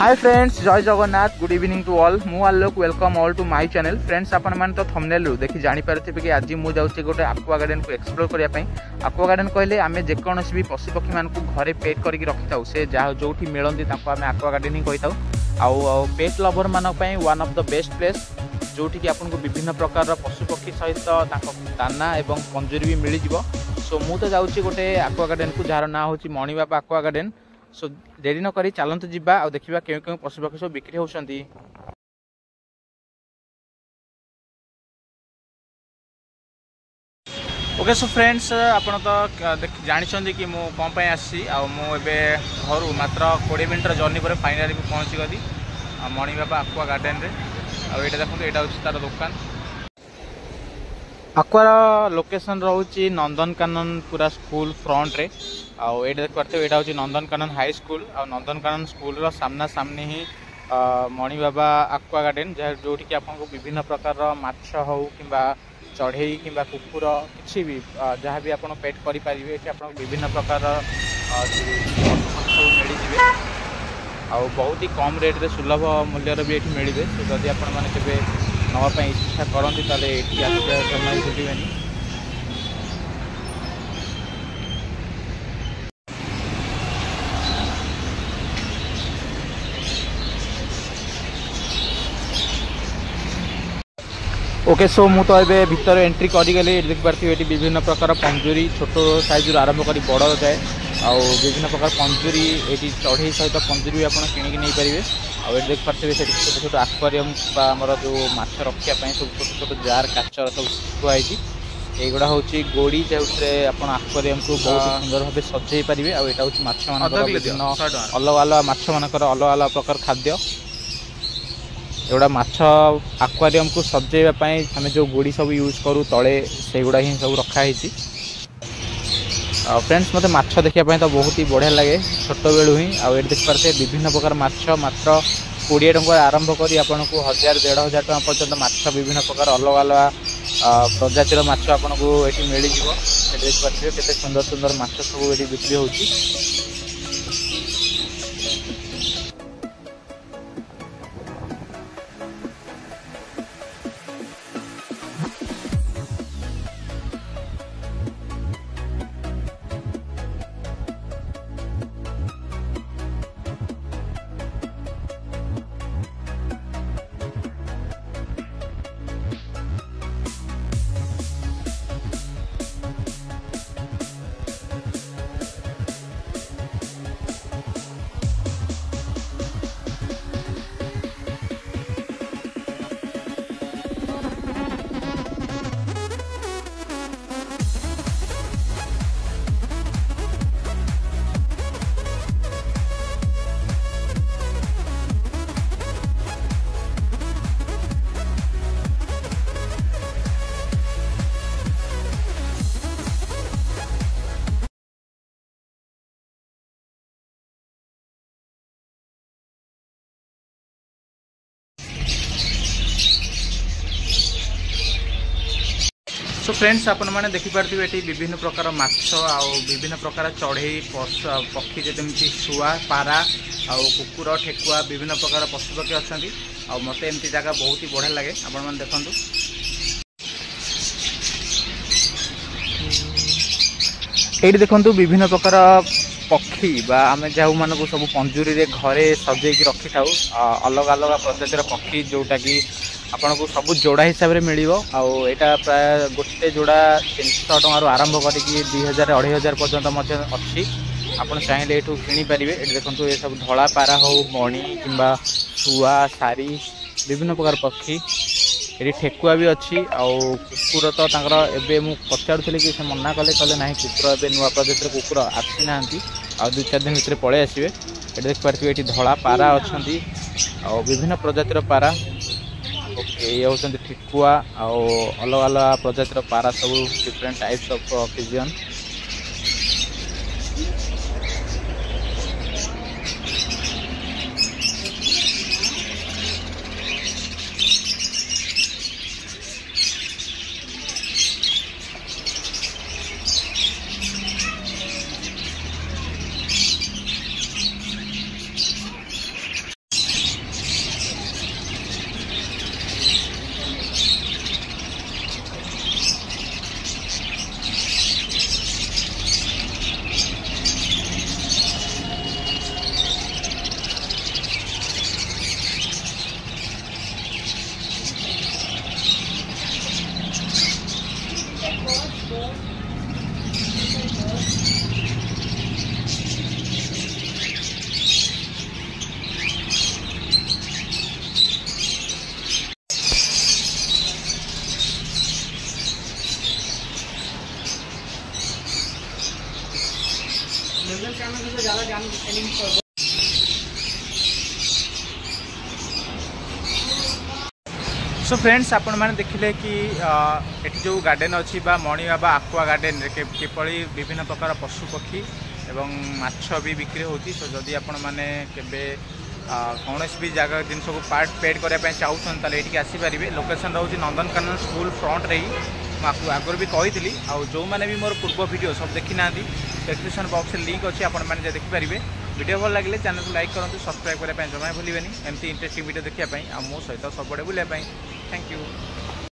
हाय friends, जय Jagannath, good evening to all. मु Alok welcome all to my channel. Friends, आपण मान तो थंबनेल रु देखि जानि पारथिबे कि आज मु जाउछि गोटे एक्वा गार्डन को एक्सप्लोर करिया पई। एक्वा गार्डन कहले आमे जे कोनोसी भी पशु पक्षी मान को घरे पेट करिक रखिताउ, से जा जोठी मिलंदी ताको आमे एक्वा गार्डन ही कहिताउ। आउ पेट लवर मान पई one of the best place, जोठी कि आपन को विभिन्न प्रकार पशु पक्षी सहित ताको दाना एवं पंजरी भी मिली जिवो। सो मु तो जाउछि गोटे एक्वा गार्डन को, जार ना होछि मणिबाबा एक्वा गार्डन। सो देरी न करी चलंतु जिबा आ देखिबा केउ केउ पशु पक्षी सब बिक्री होउछंती। ओके, सो फ्रेंड्स, आपण तो जानिछंती कि मु कोन पय आसी आ मु एबे घर मात्र 20 मिनिट जर्नी पर फाइनली पहुंची गली मणिबाबा एक्वा गार्डन रे। आ एटा देखंतु, एटा होछि तार दुकान। एक्वा लोकेशन रहउछि नंदनकानन पूरा स्कूल फ्रंट रे। आउ ये देख पार्थे, यहाँ हूँ नंदनकानन हाई स्कूल। आ नंदनकानन स्कूल रो सामना सामने ही मणिबाबा एक्वा गार्डन, जो कि आपको विभिन्न प्रकार माछ हो कि चढ़ई कि कुकुर किसी भी जहाँ भी आप पेट करेंगे, ये आप विभिन्न प्रकार सब मिल जाए। आ बहुत ही कम रेट रे सुलभ मूल्यर भी ये मिले। तो जदि आपण मैंने नापी इच्छा करती ताले ये आसिया जमा भूलें। ओके, सो मु तो ये भितर एंट्री करीगली। देख पार्थिबे ये विभिन्न प्रकार पंजुरी, छोट साइज आरंभ कर बड़ जाए। आउ विभिन्न प्रकार पंजुरी, ये चढ़ई सहित पंजुरी भी आप किणिकी नहीं पारे। आ देख पार्थिबे छोट छोट एक्वारियम आमर जो माछ रखापी सब छोट छोट जार काचर सब थुआई। एगुड़ा हूँ गोड़ी, जो एक्वारियम को बहुत सुंदर भाव सजाई पारे। आउ यहाँ हूँ माछ मान विभिन्न अलग अलग माछ मानकर अलग अलग प्रकार खाद्य। एगुड़ा माछ एक्वारियम को सजाइवाई आम जो गोड़ी सब यूज करूँ तले, से गुड़ा ही सब रखाई। फ्रेंड्स, मत माछ देखा तो बहुत ही बढ़िया लगे छोट बेलू ही। आउ देख पारे विभिन्न प्रकार माछ मात्र 20 टंका आरंभ कर आपन को 1000-1500 टका पर्यंत माछ विभिन्न प्रकार अलग अलग प्रजातिर माछ आपन को ये मिल जाव। देख पारे केते सुंदर सुंदर माछ सब ये बिक्री होची। सो फ्रेंड्स, आपण मैंने देखिपारे ये विभिन्न प्रकार माछ आ विभिन्न प्रकार चढ़ई पक्षी जमी शुआ, पारा आ कुकुर, ठेकुआ विभिन्न प्रकार पशु पक्षी अच्छा। आ मत एमती जगह बहुत ही बढ़िया लगे। आपण मैंने देखु ये देखु विभिन्न प्रकार पक्षी आम जो मान सब पंजुरी रे घरे सजे रखी था अलग अलग प्रजातिर पक्षी, जोटा कि आपन को सब जोड़ा हिसाब से मिल। आटा प्राय गोटे जोड़ा 300 टकर आरंभ करके 2000-2500 पर्यंत अच्छी। आपन चाहिए ये किनीपारे। ये देखो ये सब धला पारा हो, मणि कि शुआ, सारी विभिन्न प्रकार पक्षी। ये ठेकुआ भी अच्छी। आउ कुकुर तो एबे मु पचारुथि कि से मना कले, कहले ना कुकुर एबे नुआ प्रजातिर कुकुर आसी ना, आ 2-4 दिन भितर पलि आसवे। ये देख पारे ये धला पारा अच्छा, विभिन्न प्रजातिर पारा। ये होती ठेकुआ अलग अलग प्रजातिर पारा, सब different types of pigeon. So friends आपण मैंने देखिले कि एटी जो गार्डन अच्छी मणि बाबा आक्वा गार्डन किपरि विभिन्न प्रकार पशु पक्षी एवं माछ भी बिक्री होती। सो जदि आपण मैंने केबे कौन भी जगह जिन को पार्ट पेड करने चाहूँ ये आसीपारे। लोकेशन रोचे नंदनकानन स्कूल फ्रंट रे ही आगुरी भी कही आउ जो मैंने भी मोर पूर्व वीडियो सब देखी ना डिस्क्रिप्शन बॉक्स लिंक अच्छी आपने देखिपारे। वीडियो भल लगे चैनल को लाइक करूँ, सब्सक्राइब करने जमा भूलें एमती इंटरेस्टिंग वीडियो देखापी आ मो सहित सबुआड़े बुलायापी। Thank you.